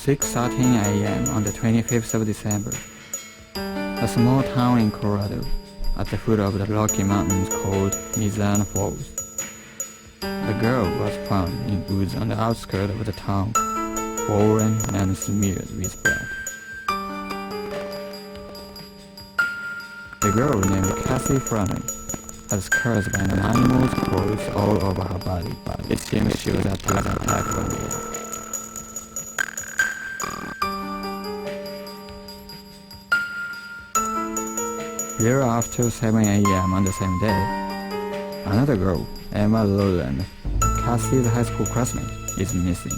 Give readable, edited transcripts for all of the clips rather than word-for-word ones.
6:13 a.m. on the 25th of December. A small town in Colorado, at the foot of the Rocky Mountains called Mizzurna Falls. A girl was found in woods on the outskirts of the town, swollen and smeared with blood. The girl named Cassie Froman had scars by an animal's claws all over her body, but it seems she was attacked one day. Thereafter 7 a.m. on the same day, another girl, Emma Lowland, Cassie's high school classmate, is missing,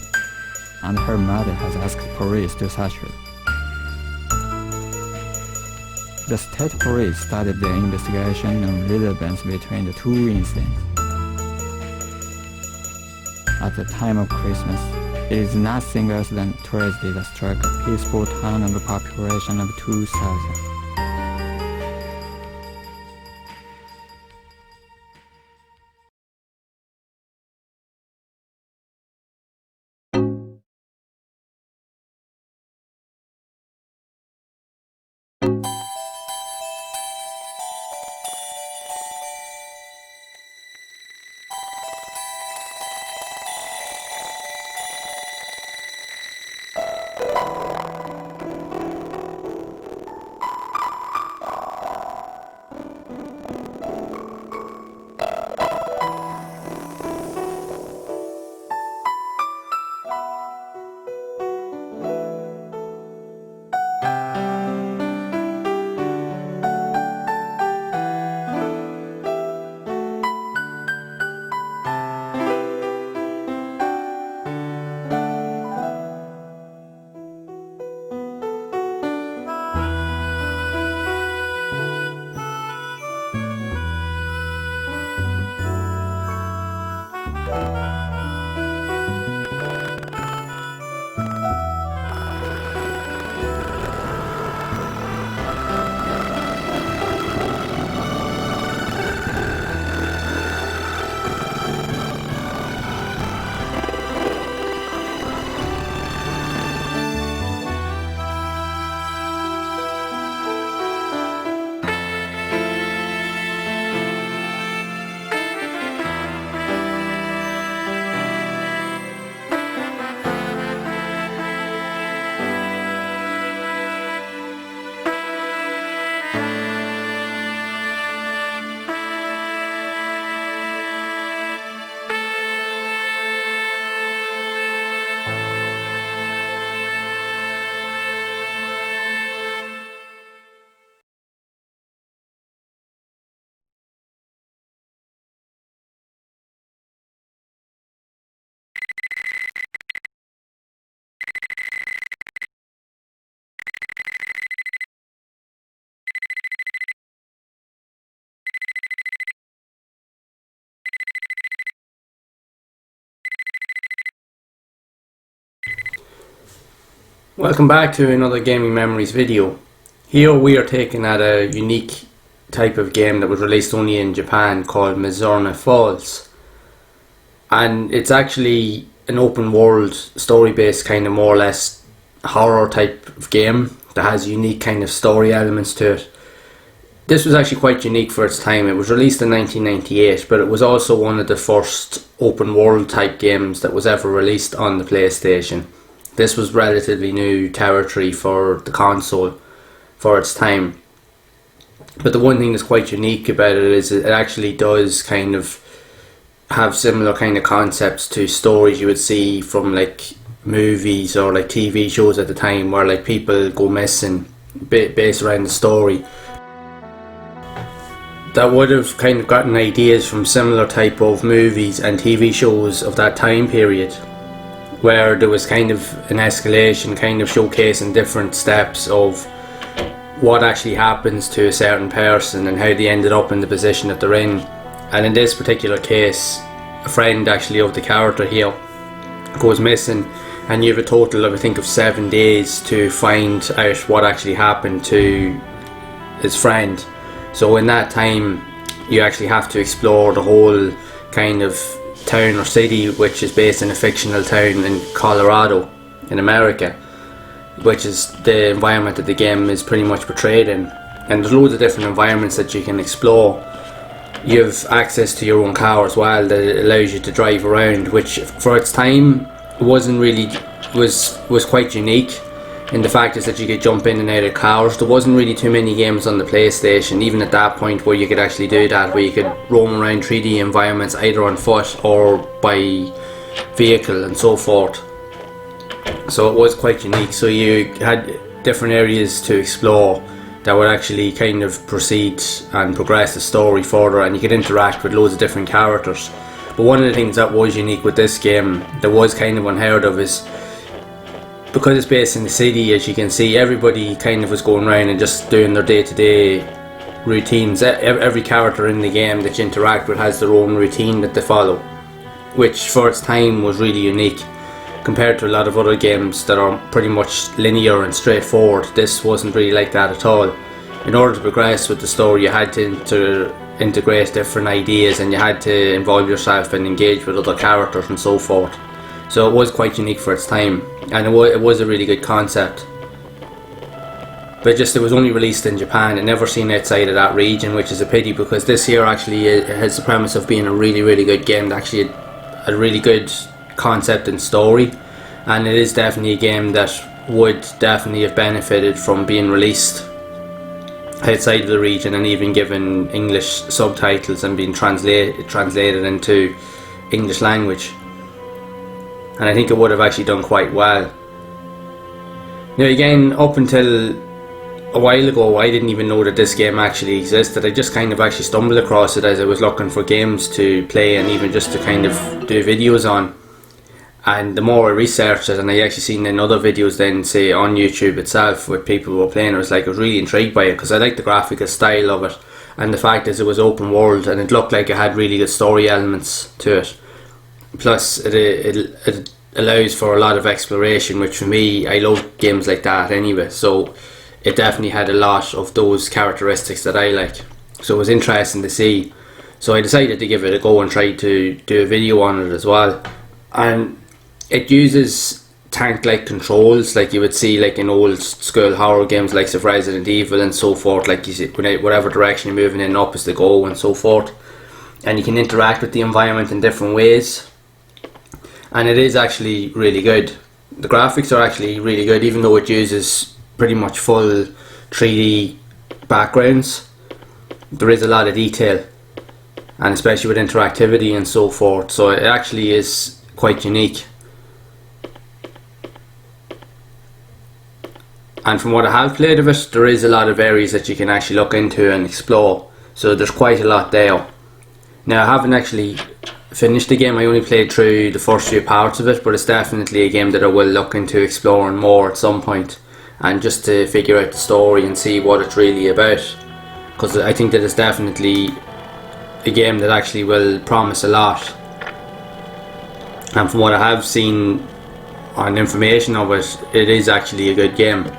and her mother has asked police to search her. The state police started the investigation on relevance between the two incidents. At the time of Christmas, it is nothing else than tragedy that struck a peaceful town of a population of 2,000. Welcome back to another Gaming Memories video. Here we are taking at a unique type of game that was released only in Japan called Mizzurna Falls. And it's actually an open world, story based kind of more or less horror type of game that has unique kind of story elements to it. This was actually quite unique for its time. It was released in 1998, but it was also one of the first open world type games that was ever released on the PlayStation. This was relatively new territory for the console for its time. But the one thing that's quite unique about it is it actually does kind of have similar kind of concepts to stories you would see from like movies or like TV shows at the time, where like people go missing based around the story. That would have kind of gotten ideas from similar type of movies and TV shows of that time period, where there was kind of an escalation, kind of showcasing different steps of what actually happens to a certain person and how they ended up in the position that they're in. And in this particular case, a friend actually of the character here goes missing, and you have a total of I think of 7 days to find out what actually happened to his friend. So in that time you actually have to explore the whole kind of town or city, which is based in a fictional town in Colorado in America. which is the environment that the game is pretty much portrayed in. And there's loads of different environments that you can explore. You have access to your own car as well that allows you to drive around, which for its time was quite unique. And the fact is that you could jump in and out of cars. There wasn't really too many games on the PlayStation, even at that point, where you could actually do that, where you could roam around 3D environments either on foot or by vehicle and so forth. So it was quite unique. So you had different areas to explore that would actually kind of proceed and progress the story further, and you could interact with loads of different characters. But one of the things that was unique with this game that was kind of unheard of is, because it's based in the city, as you can see, everybody kind of was going around and just doing their day-to-day routines. Every character in the game that you interact with has their own routine that they follow, which for its time was really unique compared to a lot of other games that are pretty much linear and straightforward. This wasn't really like that at all. In order to progress with the story, you had to integrate different ideas, and you had to involve yourself and engage with other characters and so forth. So it was quite unique for its time, and it was a really good concept. But it was only released in Japan and never seen outside of that region, which is a pity, because this here actually has the premise of being a really, really good game that actually had a really good concept and story, and it is definitely a game that would definitely have benefited from being released outside of the region and even given English subtitles and being translated into English language. And I think it would have actually done quite well. Now again, up until a while ago, I didn't even know that this game actually existed. I just kind of actually stumbled across it as I was looking for games to play and even just to kind of do videos on. And the more I researched it, and I actually seen in other videos then, say on YouTube itself, with people who were playing, I was really intrigued by it, because I liked the graphical style of it, and the fact is it was open world and it looked like it had really good story elements to it. Plus it allows for a lot of exploration, which for me, I love games like that anyway, so it definitely had a lot of those characteristics that I like. So it was interesting to see. So I decided to give it a go and try to do a video on it as well. And it uses tank-like controls, like you would see like in old school horror games like of Resident Evil and so forth. Like you see, whatever direction you're moving in, up is the go and so forth. And you can interact with the environment in different ways. And it is actually really good. The graphics are actually really good, even though it uses pretty much full 3D backgrounds. There is a lot of detail, and especially with interactivity and so forth. So it actually is quite unique. And from what I have played of it, there is a lot of areas that you can actually look into and explore. So there's quite a lot there. Now I haven't actually finished the game. I only played through the first few parts of it, but it's definitely a game that I will look into exploring more at some point, and just to figure out the story and see what it's really about, because I think that it's definitely a game that actually will promise a lot. And from what I have seen on information of it, it is actually a good game.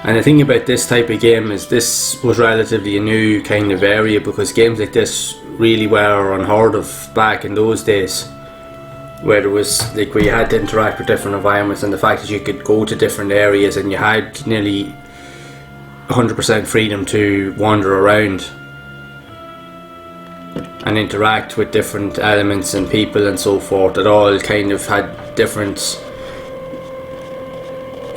And the thing about this type of game is this was relatively a new kind of area, because games like this really were unheard of back in those days, where there was where you had to interact with different environments, and the fact that you could go to different areas and you had nearly 100% freedom to wander around and interact with different elements and people and so forth, that all kind of had different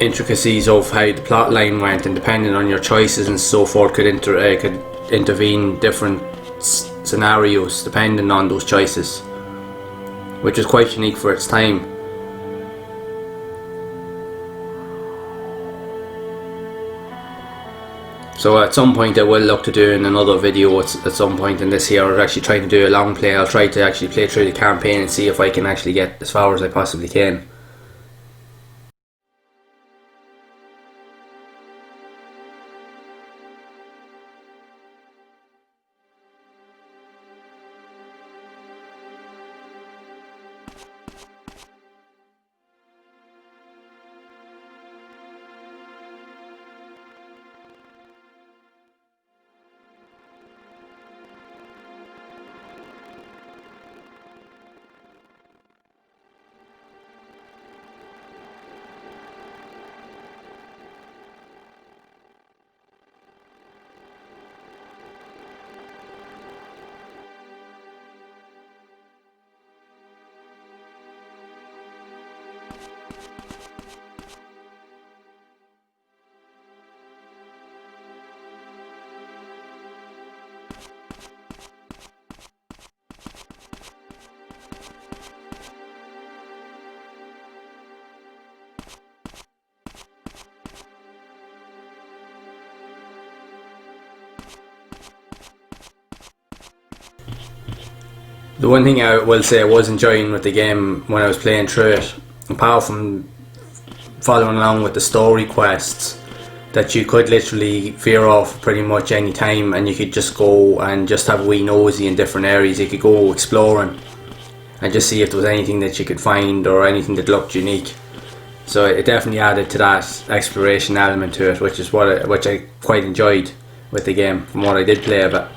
intricacies of how the plot line went, and depending on your choices and so forth could intervene different scenarios depending on those choices, which is quite unique for its time. So at some point I will look to doing another video at some point in this year, or actually trying to do a long play. I'll try to actually play through the campaign and see if I can actually get as far as I possibly can. The one thing I will say I was enjoying with the game when I was playing through it, apart from following along with the story quests, that you could literally veer off pretty much any time and you could just go and just have a wee nosy in different areas. You could go exploring and just see if there was anything that you could find or anything that looked unique. So it definitely added to that exploration element to it, which I quite enjoyed with the game from what I did play of it.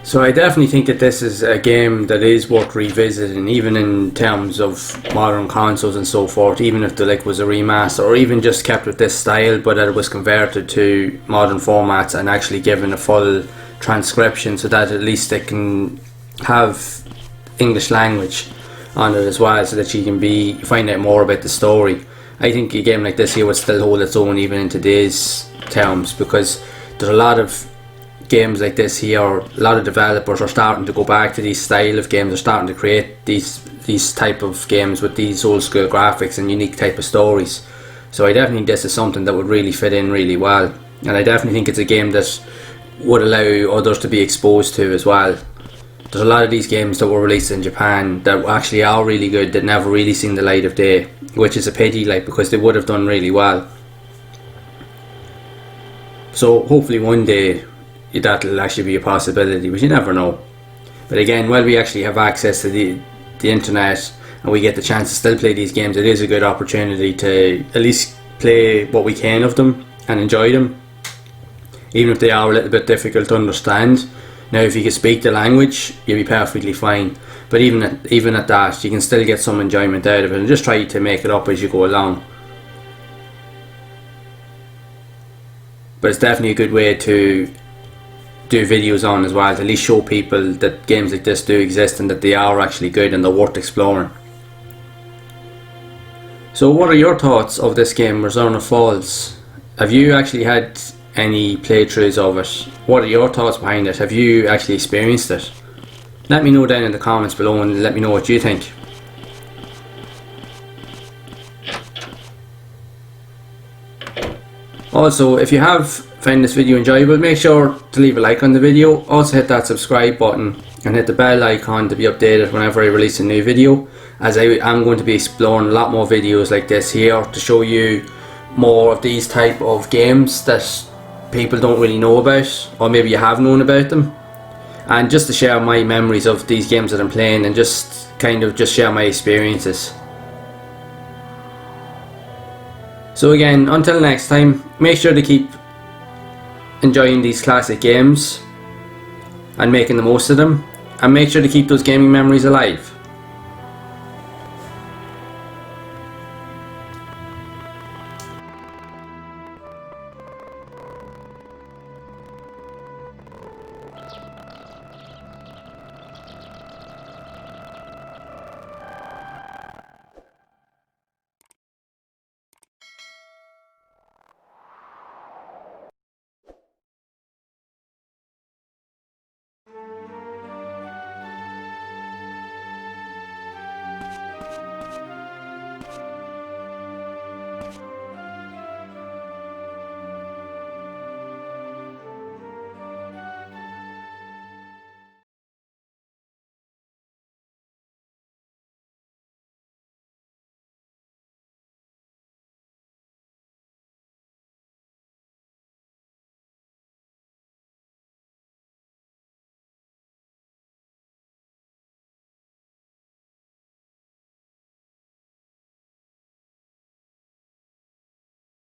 So I definitely think that this is a game that is worth revisiting, even in terms of modern consoles and so forth. Even if the was a remaster, or even just kept with this style, but that it was converted to modern formats and actually given a full transcription, so that at least it can have English language on it as well, so that you can find out more about the story. I think a game like this here would still hold its own even in today's terms, because there's a lot of games like this here, a lot of developers are starting to go back to these style of games. They're starting to create these type of games with these old school graphics and unique type of stories. So I definitely think this is something that would really fit in really well, and I definitely think it's a game that would allow others to be exposed to as well. there's a lot of these games that were released in Japan that actually are really good that never really seen the light of day, which is a pity, like, because they would have done really well. So hopefully one day that'll actually be a possibility, but you never know. But again, while we actually have access to the internet and we get the chance to still play these games, it is a good opportunity to at least play what we can of them and enjoy them, even if they are a little bit difficult to understand. Now, if you can speak the language, you'll be perfectly fine, but even at that, you can still get some enjoyment out of it, and just try to make it up as you go along. But it's definitely a good way to do videos on as well, to at least show people that games like this do exist and that they are actually good and they're worth exploring. So what are your thoughts of this game, Mizzurna Falls? Have you actually had any playthroughs of it? What are your thoughts behind it? Have you actually experienced it? Let me know down in the comments below and let me know what you think. Also, if you have found this video enjoyable, make sure to leave a like on the video. Also hit that subscribe button and hit the bell icon to be updated whenever I release a new video, as I am going to be exploring a lot more videos like this here to show you more of these type of games that people don't really know about, or maybe you have known about them, and just to share my memories of these games that I'm playing and just kind of just share my experiences. So again, until next time, make sure to keep enjoying these classic games and making the most of them, and make sure to keep those gaming memories alive.